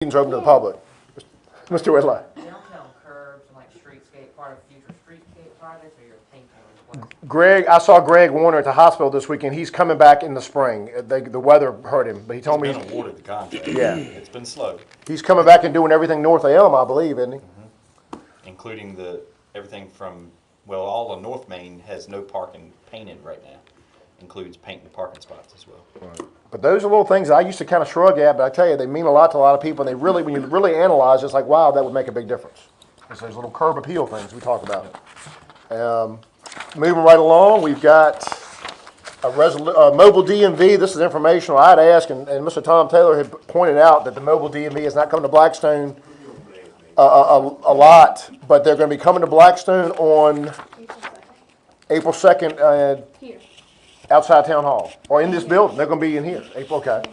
Meetings are open to the public. Mr. Whitlock. Downtown curbs and like streetscape, part of future streetscape projects, or you're painting as well? Greg, I saw Greg Warner at the hospital this weekend. He's coming back in the spring. The weather hurt him, but he told me He's been awarded the contract. Yeah. It's been slow, he's coming back and doing everything north of Elm, I believe, isn't he? including everything from, well, all of North Main has no parking painted right now. Includes painting the parking spots as well. But those are little things I used to kind of shrug at, but I tell you, they mean a lot to a lot of people. And they really, when you really analyze, it's like, wow, that would make a big difference. It's those little curb appeal things we talk about. Moving right along, we've got a mobile DMV. This is informational. I had asked, and Mr. Tom Taylor had pointed out that the mobile DMV has not come to Blackstone a lot, but they're going to be coming to Blackstone on April 2nd. Here. Outside Town Hall, or in this building. They're going to be in here. April, okay.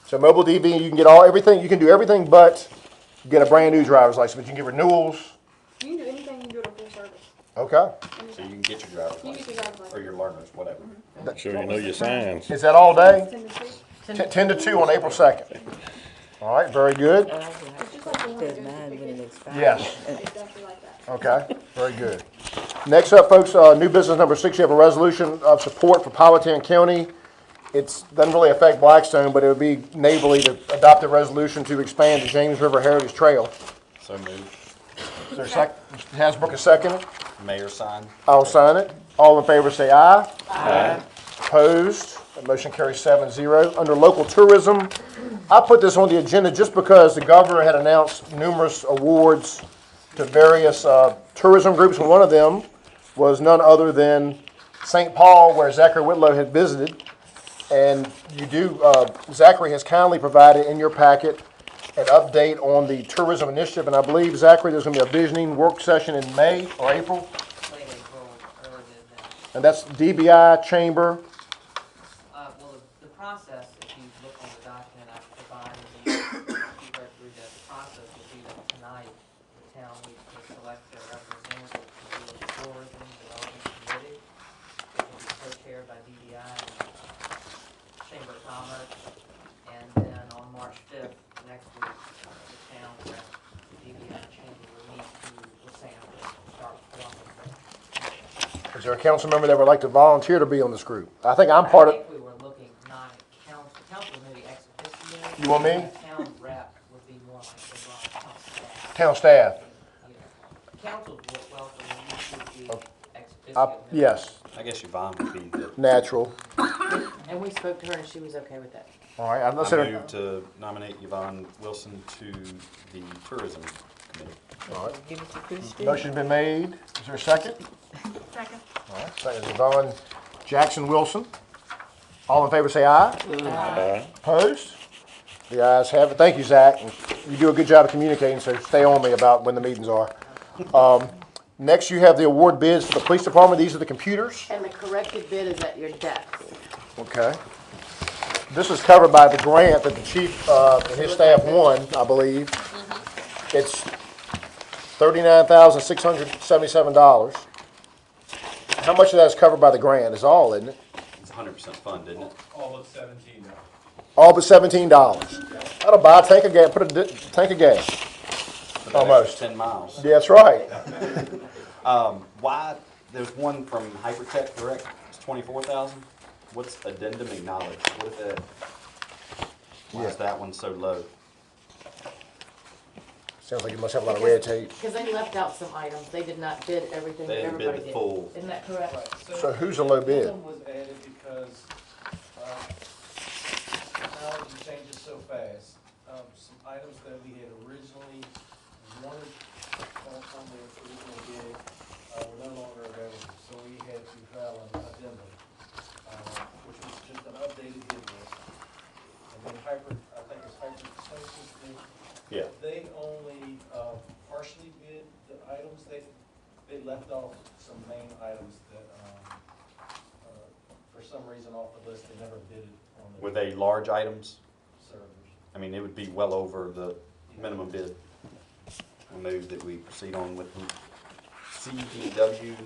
So mobile DV, you can get everything. You can do everything but get a brand new driver's license. But you can get renewals. You can do anything, you can do it a full service. Okay. So you can get your driver's You get your license, driver's license. or your learner's, whatever. Make sure you know your signs. Is that all day? 10 to 2. 10 to 2 on April 2nd. All right, very good. It's just like the one Does that mine when it expires. Yes. exactly like that. Okay, very good. Next up, folks, new business number 6, you have a resolution of support for Powhatan County. It doesn't really affect Blackstone, but it would be neighborly to adopt a resolution to expand the James River Heritage Trail. So moved. Is there a second? Mr. Hasbrook is second. Mayor sign. I'll sign it. All in favor say aye. Aye. Opposed? The motion carries 7-0. Under local tourism, I put this on the agenda just because the governor had announced numerous awards to various tourism groups, and one of them was none other than St. Paul, where Zachary Whitlow had visited. And Zachary has kindly provided in your packet an update on the tourism initiative, and I believe, Zachary, there's going to be a visioning work session in May or April, Late April, early mid-May. and that's DBI, Chamber. Well, the process, if you look on the document I provided, you read through that, the process will be that tonight, the town needs to select their representative to the Tourism Development Committee. It will be co-chaired by DBI and Chamber of Commerce. And then on March 5th, next week, the town, the DBI and Chamber will meet to LaSanta and start forming the Is there a council member that would like to volunteer to be on this group? I think I'm part I of, think we were looking not at council maybe ex officio. You want me? Town rep would be more like the town staff. town staff. Yeah. Council would welcome you to be ex I- officio. Yes, I guess Yvonne would be the, natural. And we spoke to her and she was okay with that. All right, I unless move to nominate Yvonne Wilson to the tourism committee. all right. Give it to Christie. Motion's been made. Is there a second? Second. All right, second is Yvonne Jackson Wilson. All in favor say aye. Opposed? The ayes have it. Thank you, Zach. You do a good job of communicating, so stay on me about when the meetings are. Next, you have the award bids for the police department. These are the computers. And the corrected bid is at your desk. Okay. This is covered by the grant that the chief and his staff won, I believe. It's $39,677. How much of that is covered by the grant? It's all, isn't it? It's 100% fund, isn't it? All but 17 now. All but $17. That'll buy a tank of gas, put a tank of gas. For that Almost. extra 10 miles. Yeah, that's right. Why, there's one from Hypertech Direct, it's 24,000. What's addendum acknowledged? What is that? Why is that one so low? Sounds like you must have a lot of red tape. Because they left out some items. They did not bid everything They that didn't bid everybody the did. full. Isn't that correct? Right, So who's the low bid? This one was added because technology changes so fast. Some items that we had originally wanted on the original bid were no longer available. So we had to file an addendum, which was just an updated bid list. And then I think it's Hyper Associates, Yeah. they only partially bid the items. They left off some main items that, for some reason off the list, they never bid it on the Were they large items? servers. I mean, it would be well over the minimum bid. I move that we proceed on with CDW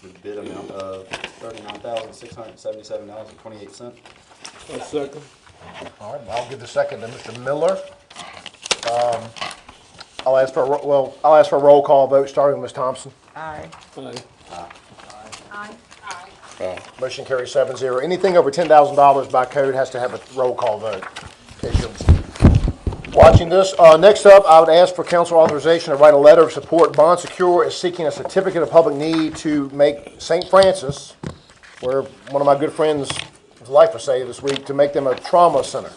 with bid amount of $39,677.28. A second. All right, I'll give the second to Mr. Miller. I'll ask for a roll call vote, starting with Ms. Thompson. Aye. Aye. Motion carries 7-0. Anything over $10,000 by code has to have a roll call vote. In case you're watching this. Next up, I would ask for council authorization to write a letter of support. Bond Secure is seeking a certificate of public need to make St. Francis, where one of my good friends' life was saved this week, to make them a trauma center,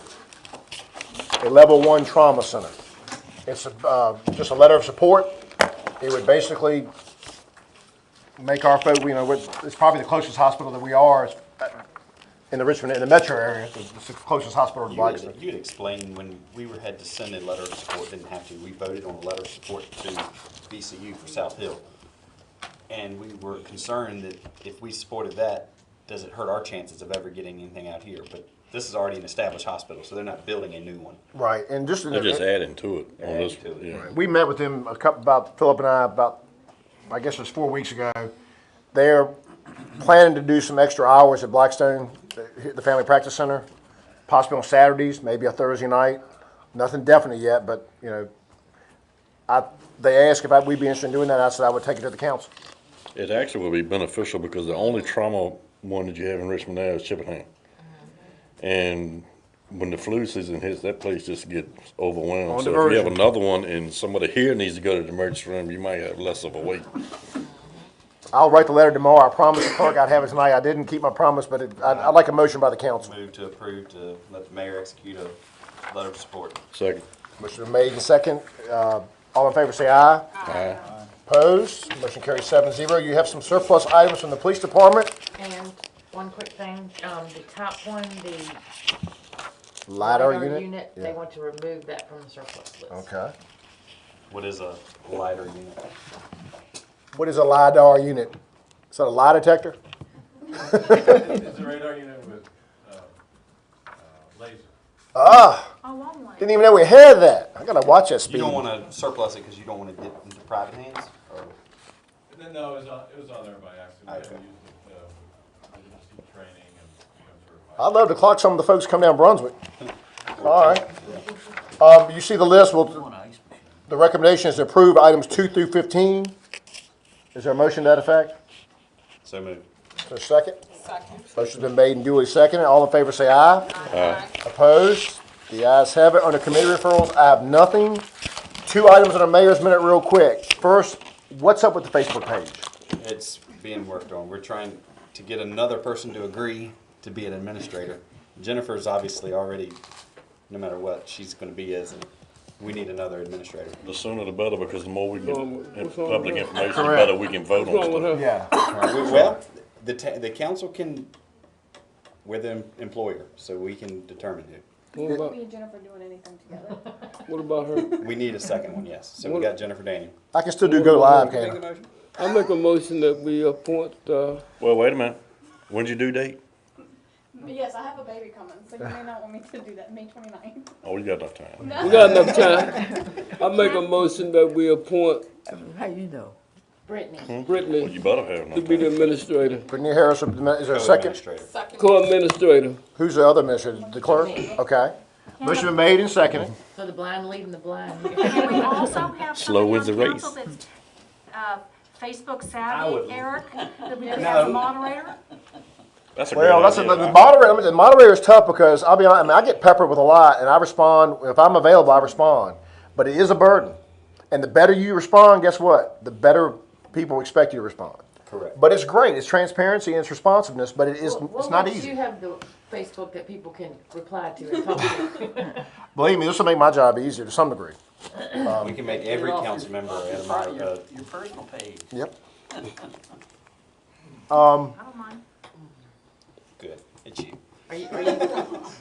a level 1 trauma center. It's just a letter of support. It would basically make our folk, it's probably the closest hospital that we are in the Richmond, in the metro area. It's the closest hospital to Blackston. You had explained when we had to send a letter of support, didn't have to, we voted on a letter of support to VCU for South Hill. And we were concerned that if we supported that, does it hurt our chances of ever getting anything out here? But this is already an established hospital, so they're not building a new one. Right, and just They're just adding to it on this, Adding to it. yeah. we met with them Philip and I, I guess it was 4 weeks ago. They're planning to do some extra hours at Blackstone, the Family Practice Center, possibly on Saturdays, maybe a Thursday night. Nothing definite yet, but, they asked if we'd be interested in doing that. I said I would take it to the council. It actually will be beneficial because the only trauma one that you have in Richmond now is Chippenham. And when the flu season hits, that place just gets overwhelmed. On So the if you have verge. another one and somebody here needs to go to the emergency room, you might have less of a wait. I'll write the letter tomorrow. I promised the clerk I'd have it tonight. I didn't keep my promise, but I'd like a motion by the council. Move to approve to let the mayor execute a letter of support. Second. Motion made and second. All in favor say aye. Aye. Opposed? Motion carries 7-0. You have some surplus items from the police department. And one quick thing, the top one, the LiDAR LiDAR unit? they want to remove that from the surplus list. Okay. What is a lighter unit? What is a LiDAR unit? Is that a lie detector? It's a radar unit with, laser. Ah, A long one. didn't even know we had that. I gotta watch that speed. You don't want to surplus it because you don't want to get into private hands? Or No, it was on there by accident. I Okay. had used it, emergency training and I'd love to clock some of the folks come down Brunswick. All right. You see the list. The recommendation is to approve items 2 through 15. Is there a motion to that effect? so moved. Is there a second? Second. Motion's been made and duly seconded. All in favor say aye. Aye. Opposed? The ayes have it. Under committee referrals, I have nothing. 2 items on the mayor's minute real quick. First, what's up with the Facebook page? It's being worked on. We're trying to get another person to agree to be an administrator. Jennifer's obviously already, no matter what, she's going to be as, and we need another administrator. The sooner the better because the more we get What's wrong public with information, the Correct. better we can vote What's wrong with on her? stuff. Yeah. Well, the council can, we're the employer, so we can determine who. What about, Me and Jennifer doing anything together. what about her? We need a second one, yes. So we got Jennifer Daniel. I can still do go live, Make can a I? motion? I make a motion that we appoint, Well, wait a minute. When's your due date? But yes, I have a baby coming, so you may not want me to do that May 29th. Oh, you got enough time. we got enough time. I make a motion that we appoint How you know? Brittany, Well, Brittany you better have to enough be the time. administrator, Brittany Harris, is there a second? Co-administrator. co-administrator. Who's the other administrator? The clerk? Okay. Motion been made and seconded. so the blind leading the blind. Can we also have Slow somebody wins on the council race. that's Facebook I savvy, would- Eric, that we could have a moderator? That's a great Well, that's idea. the moderator. I mean, the moderator is tough because I'll be honest. I mean, I get peppered with a lot, and I respond if I'm available. I respond, but it is a burden. And the better you respond, guess what? The better people expect you to respond. Correct. But it's great. It's transparency and it's responsiveness, but it is. Well, It's not once easy. you have the Facebook that people can reply to and talk to. Believe me, this will make my job easier to some degree. We can make every council member a Your personal page. Yep. I don't mind. good. It's you. Are you,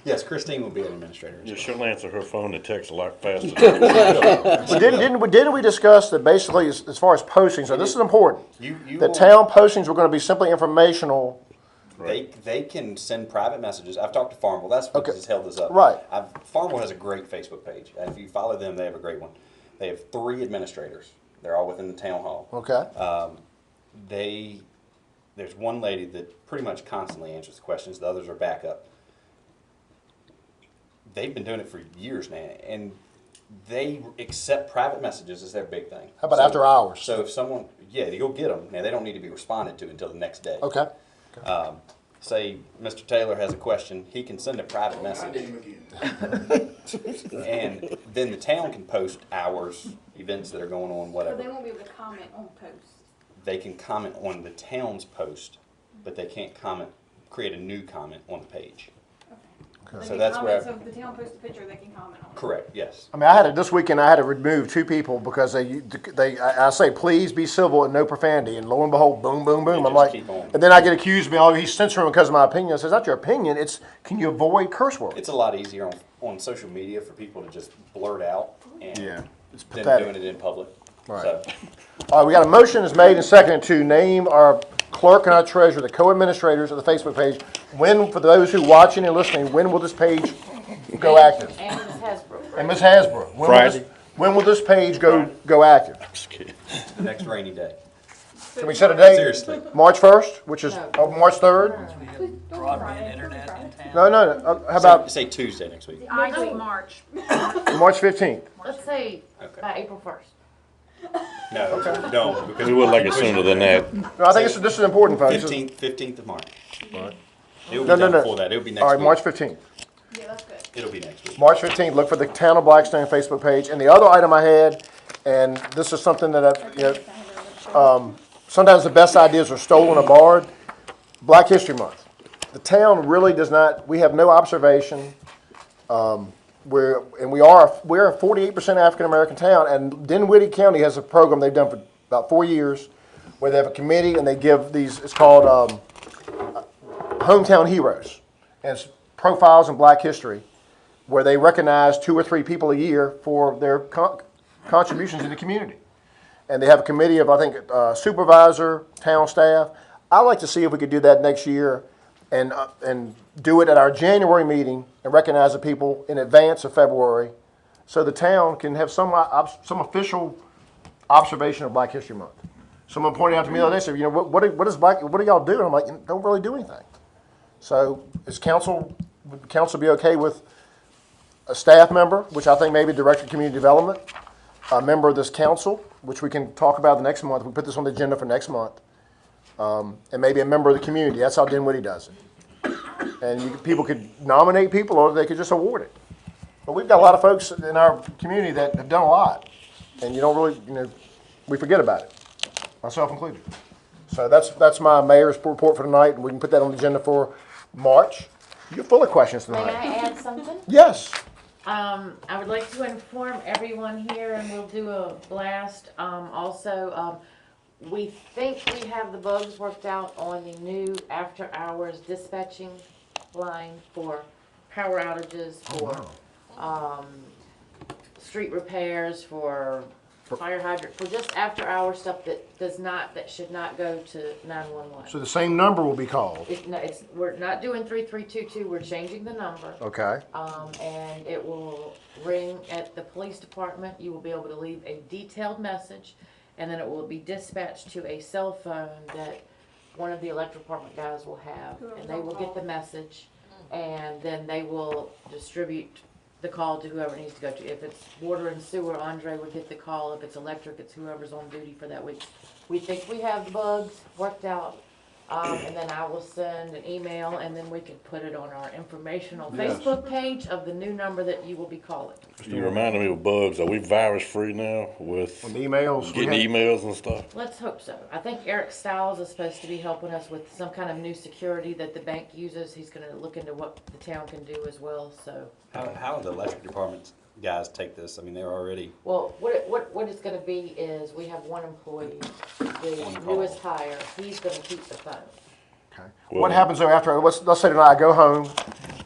Yes, Christine will be an administrator. Yeah, she'll answer her phone and text a lot faster. But didn't we discuss that basically as far as postings? So this is important. You The will- town postings were going to be simply informational. They can send private messages. I've talked to Farmville. That's what Okay. has held us up. Right. Farmville has a great Facebook page. If you follow them, they have a great one. They have 3 administrators. They're all within the town hall. Okay. There's one lady that pretty much constantly answers the questions. The others are backup. They've been doing it for years now, and They accept private messages is their big thing. How about So- after hours? So if someone, yeah, you'll get them. Now, they don't need to be responded to until the next day. Okay. Say Mr. Taylor has a question, he can send a private message. And then the town can post hours, events that are going on, So whatever. they won't be able to comment on posts. They can comment on the town's post, but they can't create a new comment on the page. They So can that's comment, where, so if the town posts a picture, they can comment on it. correct, yes. I mean, I had it this weekend. I had to remove 2 people because I say, please be civil and no profanity, and lo and behold, boom, boom, boom. They I'm just like, keep on. and then I get accused of me, oh, he's censoring because of my opinion. I says, not your opinion. It's can you avoid curse words? It's a lot easier on social media for people to just blurt out and It's than pathetic. doing it in public. Right. So, All right, we got a motion is made and seconded to name our clerk and our treasurer, the co-administrators of the Facebook page. When, for those who watching and listening, when will this page go active? And Ms. Hasbro. And Ms. Hasbro, Friday. when will this page go active? Just kidding. the next rainy day. Can we set a date? Seriously. March 1st, which is March 3rd? We have broadband internet in town. No. How about Say Tuesday next week. The Ides of March. March 15th? Let's say Okay. by April 1st. No, don't, because We would like it sooner than that. No, I think this is important, folks. 15th of March. It'll be No, done no. before that. It'll be next All right, week. March 15th. Yeah, that's good. It'll be next week. March 15th, look for the Town of Blackstone Facebook page. And the other item I had, and this is something that sometimes the best ideas are stolen or borrowed, Black History Month. The town really does not, we have no observation. We're a 48% African American town, and Dinwiddie County has a program they've done for about 4 years where they have a committee and they give these, it's called Hometown Heroes. And it's profiles in black history where they recognize 2 or 3 people a year for their contributions in the community. And they have a committee of, I think, supervisor, town staff. I'd like to see if we could do that next year and do it at our January meeting and recognize the people in advance of February so the town can have some official observation of Black History Month. Someone pointed out to me the other day, said, you know, what do y'all do? And I'm like, don't really do anything. So would council be okay with a staff member, which I think maybe Director of Community Development, a member of this council, which we can talk about the next month. We put this on the agenda for next month. And maybe a member of the community. That's how Dinwiddie does it. And people could nominate people or they could just award it. But we've got a lot of folks in our community that have done a lot. And you don't really, we forget about it, myself included. So that's my mayor's report for tonight, and we can put that on the agenda for March. You're full of questions May I tonight. add something? Yes. I would like to inform everyone here, and we'll do a blast. We think we have the bugs worked out on the new after-hours dispatching line for power outages, for street repairs, for fire hydrant, for just after-hour stuff that should not go to 911. So the same number will be called. We're not doing 3322. We're changing the number. Okay. And it will ring at the police department. You will be able to leave a detailed message, and then it will be dispatched to a cell phone that one of the electric department guys will have, and they will get the message, and then they will distribute the call to whoever it needs to go to. If it's water and sewer, Andre would get the call. If it's electric, it's whoever's on duty for that week. We think we have the bugs worked out. And then I will send an email, and then we can put it on our informational Facebook page of the new number that you will be calling. You reminded me of bugs. Are we virus free now with On the emails. getting emails and stuff? Let's hope so. I think Eric Stiles is supposed to be helping us with some kind of new security that the bank uses. He's gonna look into what the town can do as well, so. How do the electric department guys take this? I mean, they're already, Well, what it's gonna be is, we have one employee, the newest hire, he's gonna keep the phone. Okay. Well- What happens though after, let's say tonight I go home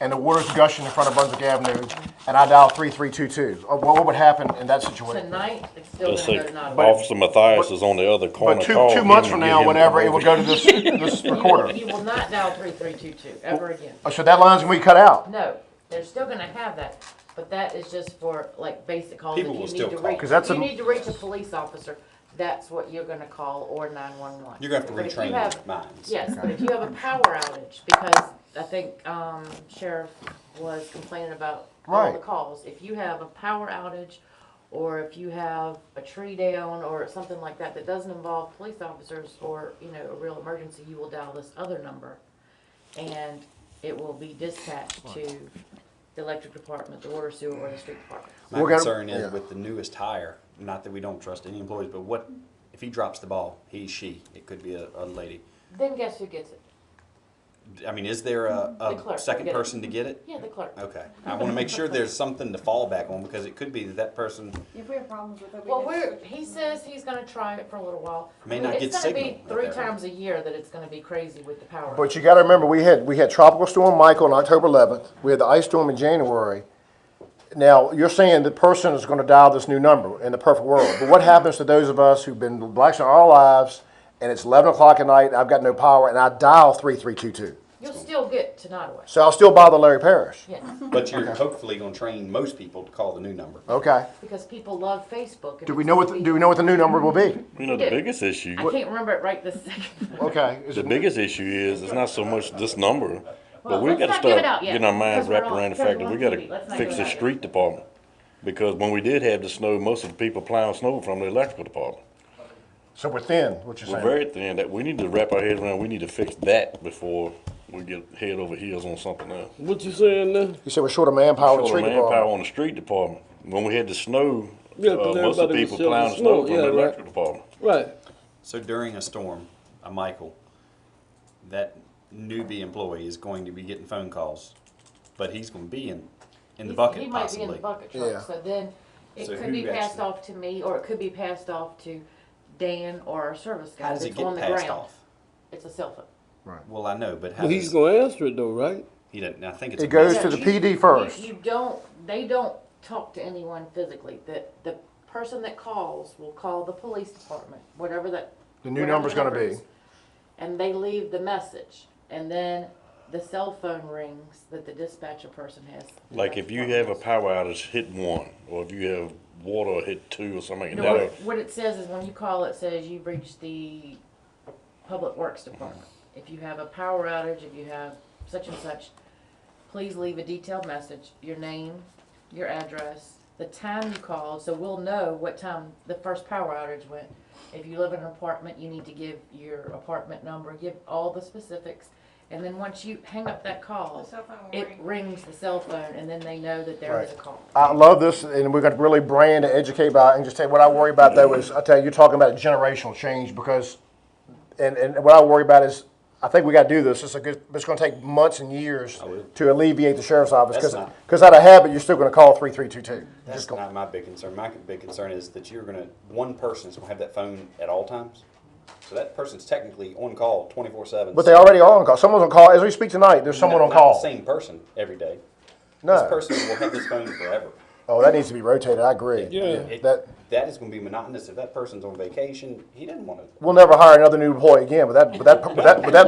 and the water's gushing in front of Brunswick Avenue and I dial 3322? What would happen in that situation? Tonight, it's still Let's gonna say go to not. Officer Matthias is on the other corner. But Call two him months and from get now, him whenever, it will go to promoted. this recorder. You will not dial 3322 ever again. Oh, so that line's gonna be cut out? No, they're still gonna have that, but that is just for like basic calls. People If will you still need to call. reach- 'Cause that's if you a- need to reach a police officer, that's what you're gonna call, or 911. you're gonna have to But if you retrain have- their minds. Yes, but if you have a power outage, because I think Sheriff was complaining about all Right. the calls. If you have a power outage or if you have a tree down or something like that that doesn't involve police officers or, you know, a real emergency, you will dial this other number. And it will be dispatched to the electric department, the water sewer, or the street department. My We're gonna- concern is yeah. with the newest hire, not that we don't trust any employees, but what, if he drops the ball, he, she, it could be a lady. Then guess who gets it? I mean, is there The a clerk second will get it. person to get it? Yeah, the clerk. Okay, I wanna make sure there's something to fall back on, because it could be that person If we have problems with it, we Well, can we're, switch it. he says he's gonna try it for a little while. May I mean, not get It's gonna be signal up 3 there. times a year that it's gonna be crazy with the power. But you gotta remember, we had Tropical Storm Michael on October 11th. We had the ice storm in January. Now, you're saying the person is gonna dial this new number in the perfect world. But what happens to those of us who've been blacks in our lives, and it's 11 o'clock at night, and I've got no power, and I dial 3322? You'll still get to Nottaway. So I'll still bother Larry Parrish. Yes, But you're hopefully gonna train most people to call the new number. Okay. because people love Facebook. and Do we it's know gonna be- what the new number will be? You know, the biggest issue, I can't remember it right this second. Okay. the biggest issue is, it's not so much this number, but Well, we let's gotta not give it start out yet, getting our minds because we're wrapped on- around the because fact we're that we on gotta TV. Let's not fix give the it out yet. street department. Because when we did have the snow, most of the people plowing snow from the electrical department. So we're thin, what you're We're saying? very thin, that we need to wrap our heads around, we need to fix that before we get head over heels on something else. What you saying now? You said we're short of manpower in the Short street of manpower department. on the street department. When we had the snow, Yeah, 'cause most of the everybody was people shoveling plowing snow, snow from yeah, the right. electrical department. Right. So during a storm, a Michael, that newbie employee is going to be getting phone calls, but he's gonna be in the He's- bucket He might be in the possibly. bucket Yeah. truck, so then it So could who be passed actually- off to me, or it could be passed off to Dan or our service guy How does it that's get on the passed ground. off? It's a cell phone. Well, I know, but how But he's does, gonna answer it though, right? he doesn't, I think it's. It a goes message. to the PD first. You don't, they don't talk to anyone physically. The person that calls will call the police department, whatever that. The new whatever number's gonna number be. is, And they leave the message, and then the cell phone rings that the dispatcher person has. Like if you have a power outage, hit 1, or if you have water, hit 2 or something. and No, that'll- what it says is when you call, it says you've reached the Public Works Department. If you have a power outage, if you have such and such, please leave a detailed message, your name, your address, the time you called, so we'll know what time the first power outage went. If you live in an apartment, you need to give your apartment number, give all the specifics, and then once you hang up that The call, cell phone will it ring. rings the cell phone, and then they know that there is a call. I love this, and we're gonna really brand and educate about it, and just tell you, what I worry about though is, I tell you, you're talking about a generational change, because, and what I worry about is, I think we gotta do this, it's gonna take months and years will. to alleviate the sheriff's office, That's not- because out of habit, you're still gonna call 3322. That's not my big concern. My big concern is that one person is gonna have that phone at all times. So that person's technically on call 24/7. But they already are on call, someone's on call, as we speak tonight, there's someone on Not call. the same person every day. This No, person will have this phone forever. oh, that needs to be rotated, I agree. Yeah. That is gonna be monotonous. If that person's on vacation, he doesn't wanna. We'll never hire another new employee again with that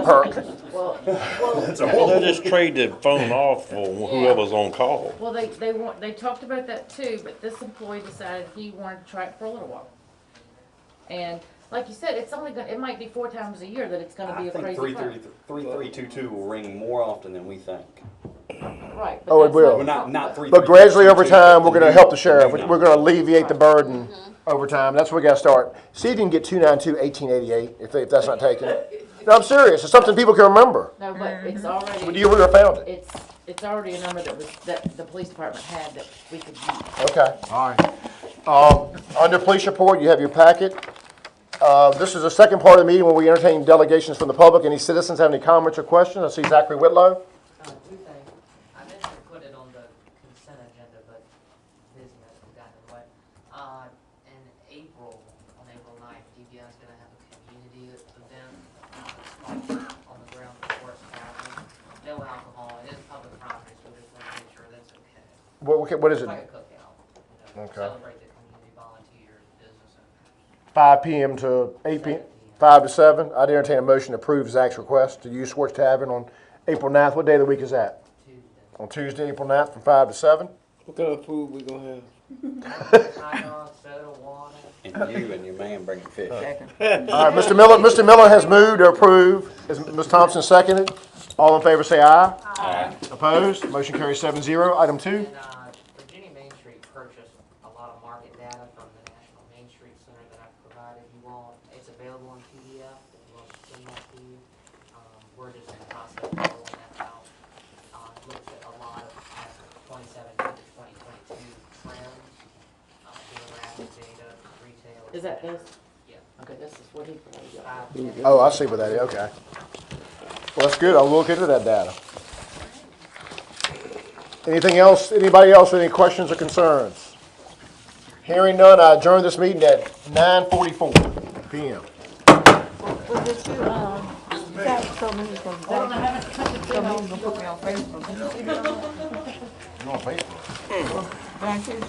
perk. Well, Well, they'll just trade the phone off for whoever's on call. Well, they talked about that too, but this employee decided he wanted to try it for a little while. And like you said, it's only it might be 4 times a year that it's gonna be I a think crazy phone. 3322 will ring more often than we think. Right. Oh, it will. Well, not 3322. But gradually over time, we're gonna help the sheriff, new we're gonna alleviate the burden over time, that's where we gotta start. See if you can get 292-1888, if that's not taken. No, I'm serious, it's something people can remember. No, but it's When already, you would have found it. it's already a number that the police department had that we could use. Okay, all right. Under police report, you have your packet. This is the second part of the meeting where we entertain delegations from the public. Any citizens have any comments or questions? I see Zachary Whitlow. Two things. I meant to put it on the consent agenda, but business got in the way. In April, on April 9th, DBI's gonna have a community event, like on the ground floor at Tavern. No alcohol, it is public property, so we just want to make sure that's okay. What is It's it? like a cookout, you know, Okay. celebrate the community, volunteers, business owners. 5 p.m. to 8 p.m., 5 to 7. I'd entertain a motion to approve Zach's request to use Schwartz Tavern on April 9th. What day of the week is that? Tuesday. On Tuesday, April 9th, from 5 to 7. What kind of food we gonna have? Hot dogs, soda, water. And you and your man bring the fish. All right, Mr. Miller has moved to approve. Is Ms. Thompson seconded? All in favor say aye. Aye. Opposed? Motion carries 7-0. Item 2. And Virginia Main Street purchased a lot of market data center that I've provided you all. It's available in PDF, if you want to send that to you. We're just in the process of rolling that out. Looks at a lot of 2017 to 2022 trends, demographic data, retail. Is that this? Yeah. Okay, this is what he provided. 5, 10, Oh, I see what that is, okay. Well, that's good, I'll look into that data. Anything else, anybody else, any questions or concerns? Hearing none, I adjourn this meeting at 9:44 PM. Well, did you, Zach told me he was gonna, Hold on, I haven't touched it. told me he was gonna put me on Facebook. You on Facebook? Zach is,